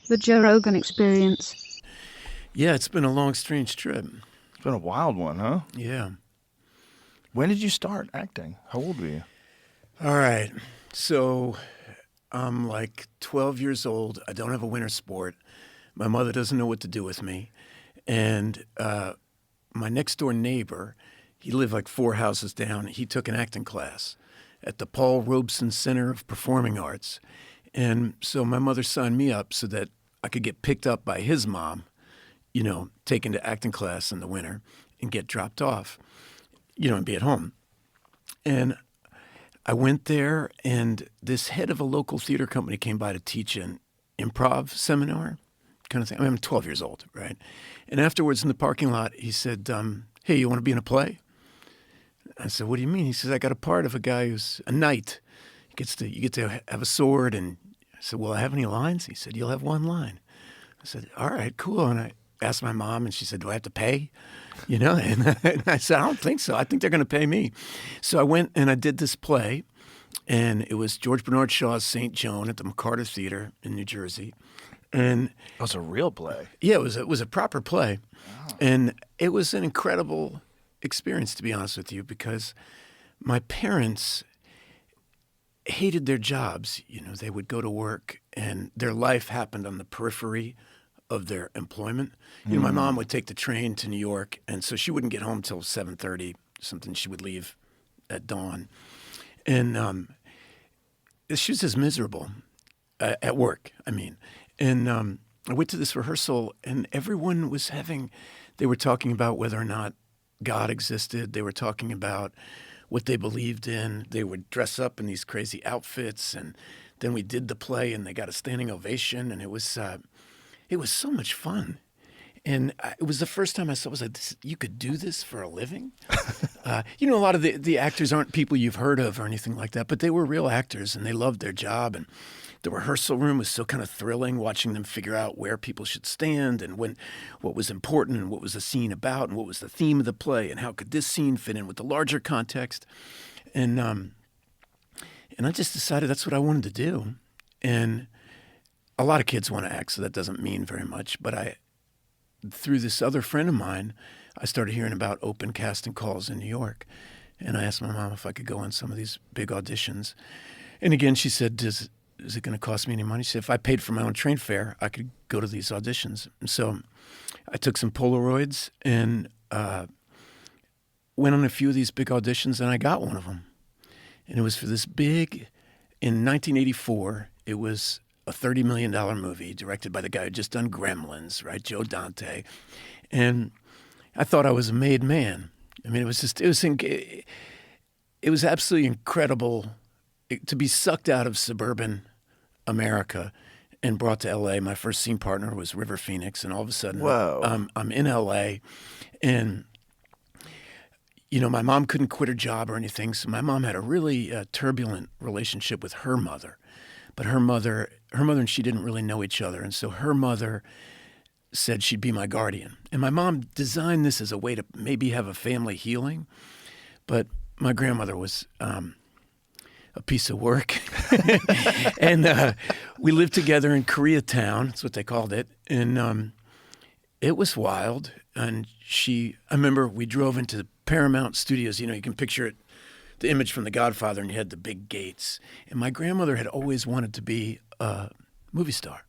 The Joe Rogan Experience. Yeah, it's been a long, strange trip. It's been a wild one, huh? Yeah. When did you start acting? How old were you? All right. So I'm like 12 years old. I don't have a winter sport. My mother doesn't know what to do with me. And my next door neighbor, he lived like 4 houses down. He took an acting class at the Paul Robeson Center of Performing Arts. And so my mother signed me up so that I could get picked up by his mom, taken to acting class in the winter and get dropped off, and be at home. And I went there, and this head of a local theater company came by to teach an improv seminar kind of thing. I mean, I'm 12 years old, right? And afterwards in the parking lot, he said, hey, you want to be in a play? I said, what do you mean? He says, I got a part of a guy who's a knight. You get to have a sword. And I said, will I have any lines? He said, you'll have one line. I said, all right, cool. And I asked my mom, and she said, do I have to pay? And I said, I don't think so. I think they're going to pay me. So I went and I did this play, and it was George Bernard Shaw's St. Joan at the McCarter Theater in New Jersey. And It was a real play. yeah, it was a proper play. Wow. And it was an incredible experience, to be honest with you, because my parents hated their jobs. They would go to work, and their life happened on the periphery of their employment. My mom would take the train to New York, and so she wouldn't get home till 7:30, something. She would leave at dawn. And she was just miserable at work, I mean. And I went to this rehearsal, and everyone was they were talking about whether or not God existed. They were talking about what they believed in. They would dress up in these crazy outfits, and then we did the play, and they got a standing ovation, and it was so much fun. And it was the first time I was like, you could do this for a living? A lot of the actors aren't people you've heard of or anything like that, but they were real actors, and they loved their job. And the rehearsal room was so kind of thrilling, watching them figure out where people should stand and what was important and what was the scene about and what was the theme of the play and how could this scene fit in with the larger context. And I just decided that's what I wanted to do. And a lot of kids want to act, so that doesn't mean very much. But through this other friend of mine, I started hearing about open casting calls in New York. And I asked my mom if I could go on some of these big auditions. And again, she said, is it going to cost me any money? She said, if I paid for my own train fare, I could go to these auditions. And so I took some Polaroids and went on a few of these big auditions, and I got one of them. And it was for this in 1984, it was a $30 million movie directed by the guy who had just done Gremlins, right, Joe Dante. And I thought I was a made man. I mean, it was absolutely incredible to be sucked out of suburban America and brought to L.A. My first scene partner was River Phoenix, and all of a sudden I'm in L.A. and my mom couldn't quit her job or anything, so my mom had a really turbulent relationship with her mother. But her mother and she didn't really know each other, and so her mother said she'd be my guardian. And my mom designed this as a way to maybe have a family healing, but my grandmother was a piece of work. And we lived together in Koreatown, that's what they called it, and it was wild. And I remember we drove into Paramount Studios. You can picture it, the image from The Godfather, and you had the big gates. And my grandmother had always wanted to be a movie star.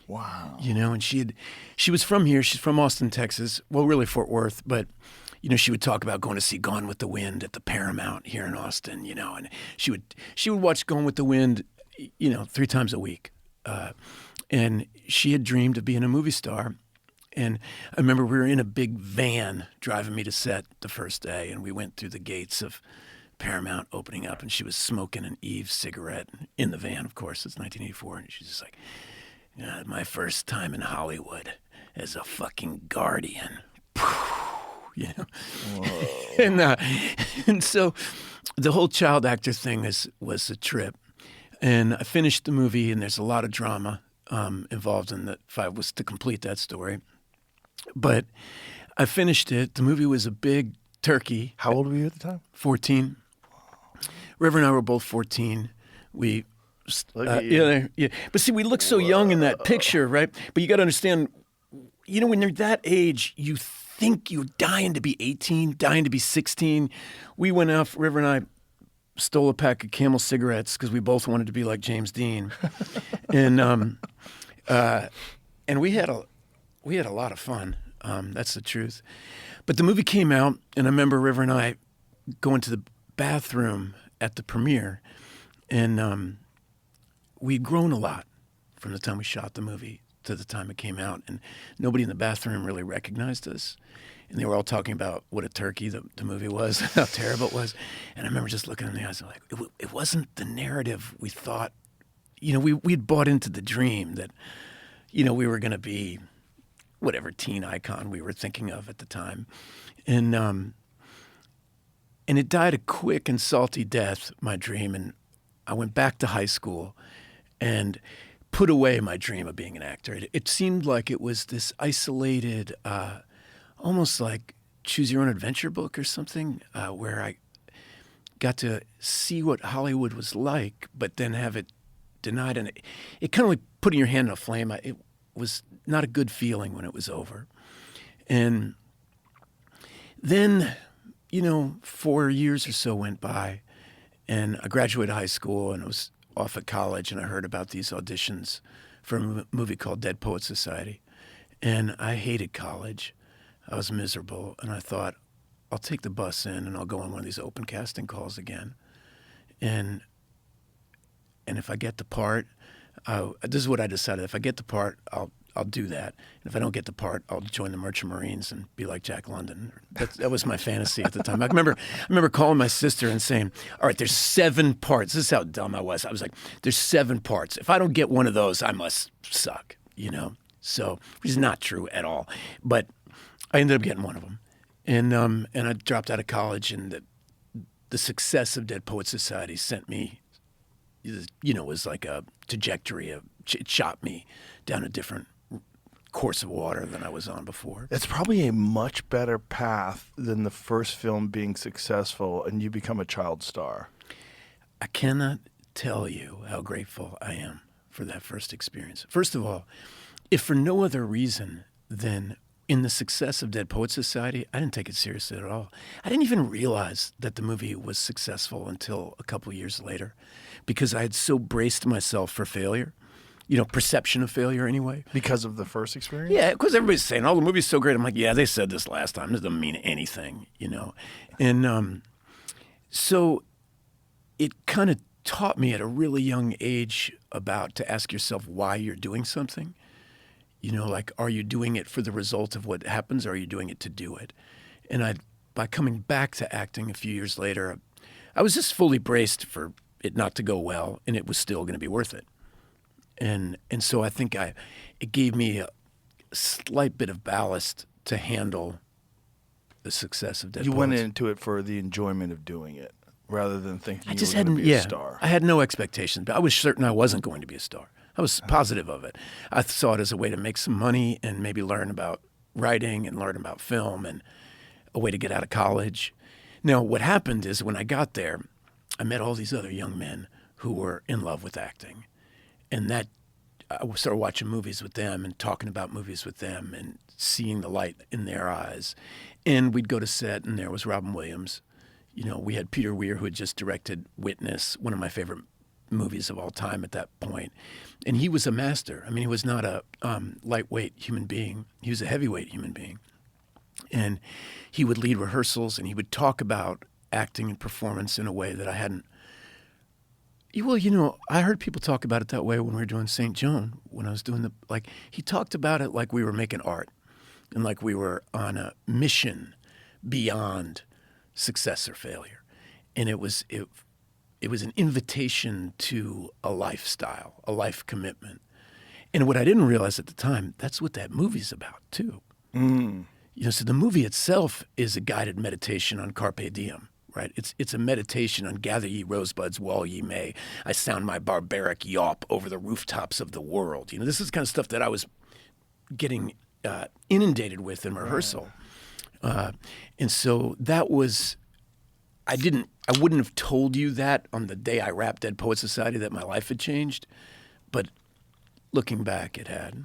Wow. And she was from here. She's from Austin, Texas. Well, really Fort Worth, but she would talk about going to see Gone with the Wind at the Paramount here in Austin. And she would watch Gone with the Wind, 3 times a week. And she had dreamed of being a movie star. And I remember we were in a big van driving me to set the first day, and we went through the gates of Paramount opening up, and she was smoking an Eve cigarette in the van, of course. It's 1984, and she's just like, my first time in Hollywood as a fucking guardian. And so the whole child actor thing was a trip. And I finished the movie, and there's a lot of drama involved in that if I was to complete that story. But I finished it. The movie was a big turkey. How old were you at the time? 14. River and I were both 14. We Look at you. Yeah. But see, we look so young in that picture, right? But you got to understand, when you're that age, you think you're dying to be 18, dying to be 16. We went out, River and I stole a pack of Camel cigarettes because we both wanted to be like James Dean. And we had a lot of fun. That's the truth. But the movie came out, and I remember River and I going to the bathroom at the premiere, and we'd grown a lot from the time we shot the movie to the time it came out, and nobody in the bathroom really recognized us. And they were all talking about what a turkey the movie was, how terrible it was. And I remember just looking in the eyes and like, it wasn't the narrative we thought. We'd bought into the dream that, we were going to be whatever teen icon we were thinking of at the time. And it died a quick and salty death, my dream. And I went back to high school and put away my dream of being an actor. It seemed like it was this isolated, almost like choose your own adventure book or something, where I got to see what Hollywood was like, but then have it denied. And it kind of like putting your hand in a flame. It was not a good feeling when it was over. And then, 4 years or so went by, and I graduated high school, and I was off at college, and I heard about these auditions for a movie called Dead Poets Society. And I hated college. I was miserable, and I thought, I'll take the bus in, and I'll go on one of these open casting calls again. And if I get the part, this is what I decided. If I get the part, I'll do that. And if I don't get the part, I'll join the Merchant Marines and be like Jack London. That was my fantasy at the time. I remember calling my sister and saying, all right, there's 7 parts. This is how dumb I was. I was like, there's 7 parts. If I don't get one of those, I must suck, So, which is not true at all. But I ended up getting one of them. And I dropped out of college, and the success of Dead Poets Society sent me, was like a trajectory. It shot me down a different course of water than I was on before. It's probably a much better path than the first film being successful and you become a child star. I cannot tell you how grateful I am for that first experience. First of all, if for no other reason than in the success of Dead Poets Society, I didn't take it seriously at all. I didn't even realize that the movie was successful until a couple years later, because I had so braced myself for failure. Perception of failure anyway. Because of the first experience? Yeah, because everybody's saying, oh, the movie's so great. I'm like, yeah, they said this last time. This doesn't mean anything, And so it kind of taught me at a really young age to ask yourself why you're doing something. Like, are you doing it for the result of what happens, or are you doing it to do it? And by coming back to acting a few years later, I was just fully braced for it not to go well, and it was still going to be worth it. And so I think it gave me a slight bit of ballast to handle the success of Dead Poets. You went into it for the enjoyment of doing it, rather than thinking you were going to be a star. I had no expectations, but I was certain I wasn't going to be a star. I was positive of it. I saw it as a way to make some money and maybe learn about writing and learn about film, and a way to get out of college. Now, what happened is when I got there, I met all these other young men who were in love with acting. And I started watching movies with them and talking about movies with them and seeing the light in their eyes. And we'd go to set, and there was Robin Williams. We had Peter Weir, who had just directed Witness, one of my favorite movies of all time at that point. And he was a master. I mean, he was not a lightweight human being. He was a heavyweight human being. And he would lead rehearsals, and he would talk about acting and performance in a way that I hadn't. Well, I heard people talk about it that way when we were doing St. Joan, when I was doing he talked about it like we were making art, and like we were on a mission beyond success or failure. And it was an invitation to a lifestyle, a life commitment. And what I didn't realize at the time, that's what that movie's about too. So the movie itself is a guided meditation on carpe diem. Right? It's a meditation on gather ye rosebuds while ye may. I sound my barbaric yawp over the rooftops of the world. This is the kind of stuff that I was getting inundated with in rehearsal. And so that was, I didn't I wouldn't have told you that on the day I wrapped Dead Poets Society that my life had changed, but looking back, it had.